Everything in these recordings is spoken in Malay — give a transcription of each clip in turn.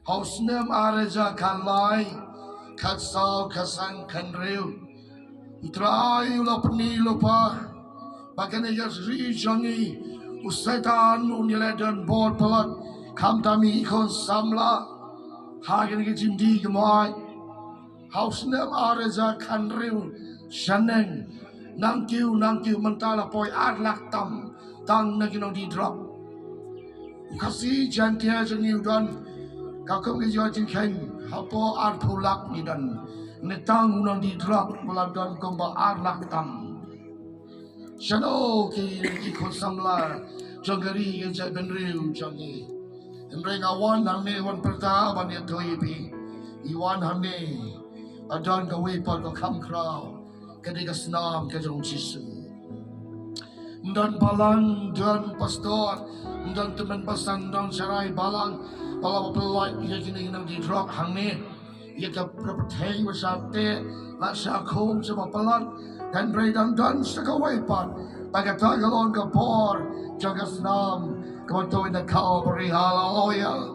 Hausnem areja kanlai, katsau kasan kanreu. Utrai ula peni lupa, bagane yasri jangi, usaitan uniledan bot pelat, kamtami ikon samla, hagen gijindi gemai. Hausnem areja kanreu, shaneng, nangkiu mentala poi arlak tam, tang naginong di drop. Kasi jantia jangi udan, kakam kejual jingken, hapo arpulak ni dan, netang unang di drop meladan komba arlak tam. Shano ki ikon samla, jangari kejai benriu jangi. Emreng awan hane wan perta bani toipi, iwan hane, adan kawe par ko kam krau, kedega senam kejong Jisu. Dan balang dan pastor dan teman pasan dan sarai balang bala pelai ia kini nang di drop hangni ia ke pertai wasate la sakom sama pelan dan bredan dan sekawai pan bagata galon ke por jaga senam kebantu ina kau beri haleluya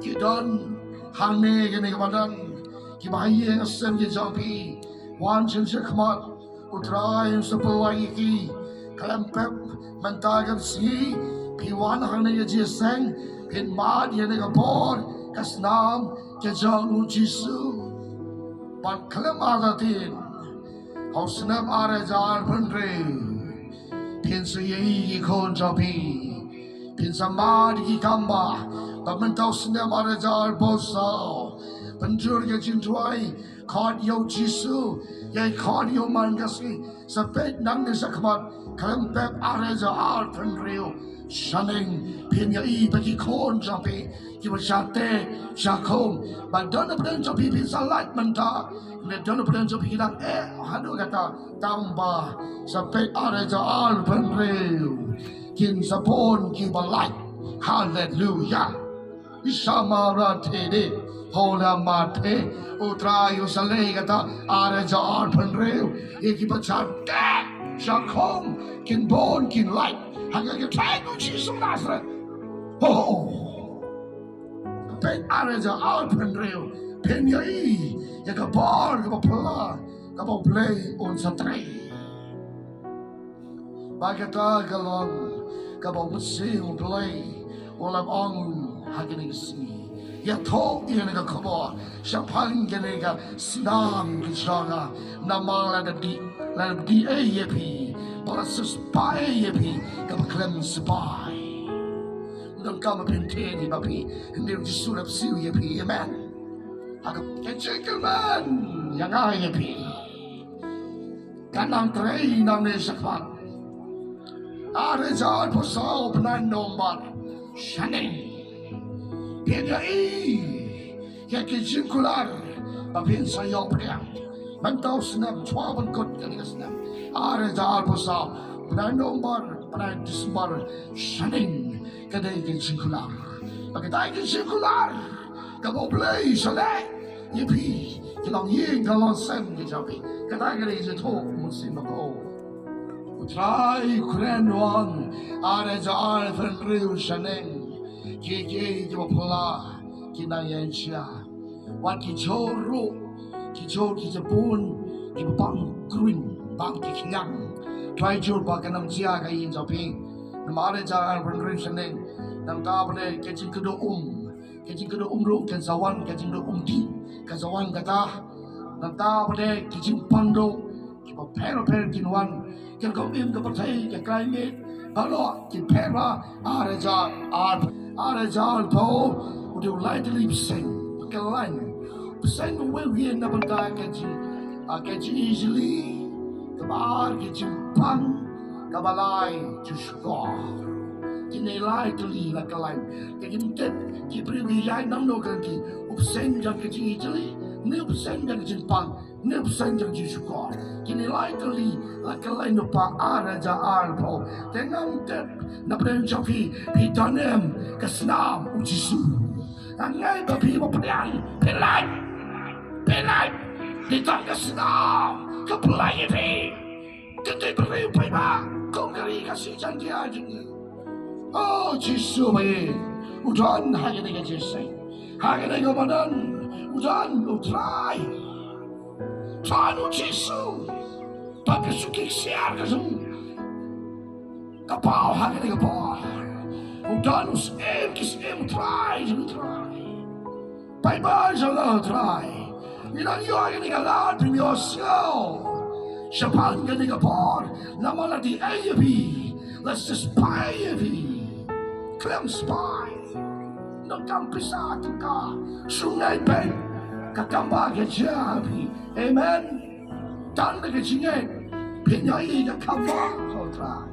kidan hangni kini kebadan kibahaya ngasem je jampi wan chen sekmat utrai sepelai iki kalempep mentagan si piwan hangna ya jeseng pin mad ya nega bor kasnam ke jangu Jisu pan kalem agatin hausnam are jar pandre pin se ye kon japi pin samad ki kamba pamantau snam are jar bosa penjur ke jintwai khad yo Jisu ye khad yo man kasi sapet nang ne sakmat kalempep areja arpen rio shaneng pinya i bagi kon jampi kiba shate shakom badana peden jampi bisa light menta ne dana peden jampi hilang hadu kata tambah sapet areja arpen rio kin sapon kiba light hallelujah ishamara tede hola mate utrayo salay kata areja arpen rio ikiba shate Shakom, kin born, kin light. Hanggang yung tayo ng Jesus Nazareth. Oh, pen areja alpen reo, pen yai, yakabar, kapapala, Blei on sa tray. Bagata galon, kapapusing Blei, walang ang haginig si. Yato iyan nga kabo, siapang nga sinang kisanga, namang di AEP, para sa spy AEP, kapaklem spy. Nang kama pintini bapi, hindi rin jisulap siyo AEP, amen. Hagap kechikil man, yang AEP. Kanang tray ng nesakpan. Arezal po sa openan nombar, syaning. Pinai, kaki jingkular, papin sayo priang. Mantau senam, cuaban kot kali senam. Arezal posa, penai nomor, penai disembar, shaning, kadai jingkular. Pakai jingkular, kamu Blei selek, yepi, kilang ying kalang sen kejapi. Kadai kadai jetok musim aku. Utrai keren wang, arezal fenriu shaning. Kiki jopla kinayansya wan kichoro kijapun kibang green bang kikyang try jur bakanam jia kayin joping namare jangan penriseneng nam tabne kecing kedo ru kensawan kecing do di kensawan kata nam tabne kecing pando kibo per kinwan ken komim ke pertai ke climate halo ki pera Arejal po, udah lightly sing, kelain, sing well here na benda kaji easily, kabar kaji pang, kabalai jusukor, kini lightly la kelain, kaji mungkin kibri biaya nang no kanti, upseng jang kaji easily, ni upseng jang kaji pang, ni upseng jang jusukor, kini lightly la kelain upa arejal po, tengam tep. Na pren japi pitanem kasnam ujisu angai babi mapedian pelai ditak kasnam kepelai pe kete beri paiba kongari kasih janji ajeng oh Jisu bae udan hanya dengan Jisu Hagene gomanan, udan utrai. Tanu Jesu. Tapi suki siar kasu. Kapau hagene kapau. Udan kis try. Bye bye, so try. Ilang yo hagene galat from your soul. Shapan gane kapau. Namala di ayabi. Let's just buy ayabi. Clem spy. Nagkampisa ka. Sungay pen. Kakamba ke jabi. Amen. Dan ke jingay. Pinyai ke kamba. So try.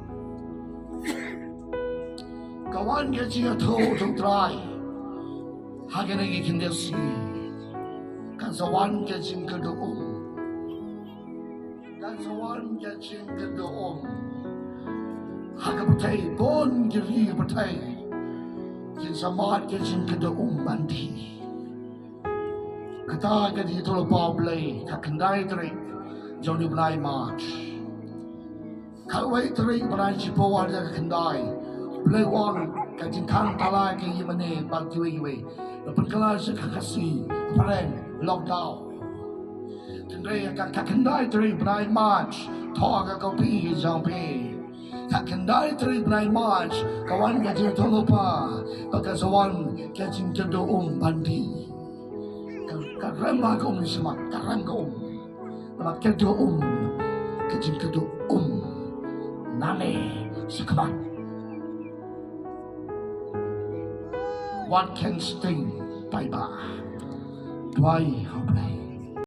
Kawan ke jingay to try. Hagene ke kindesi. Kan sawan ke jingay doon. Kan sawan ke jingay doon. Hagapatay bon giri patay. Kin samat ke jingay doon bandi. Kata di tolo pa Blei, kakandai teri, joni Blei March. Kawai teri Blei cipo ada kakandai, Blei wan kajin kang talai ke yimane bagui we, lepas kelas kakasi, pareng lockdown. Tendai kakandai teri Blei March, toga kopi jampi. Kakandai teri Blei March, kawan kajin tolo pa, pakasawan kajin kendo bandi. Karema kong semak, karem kong, lemak kedo kejim kedo nane sekamat. What can sting, bye bye, Blei.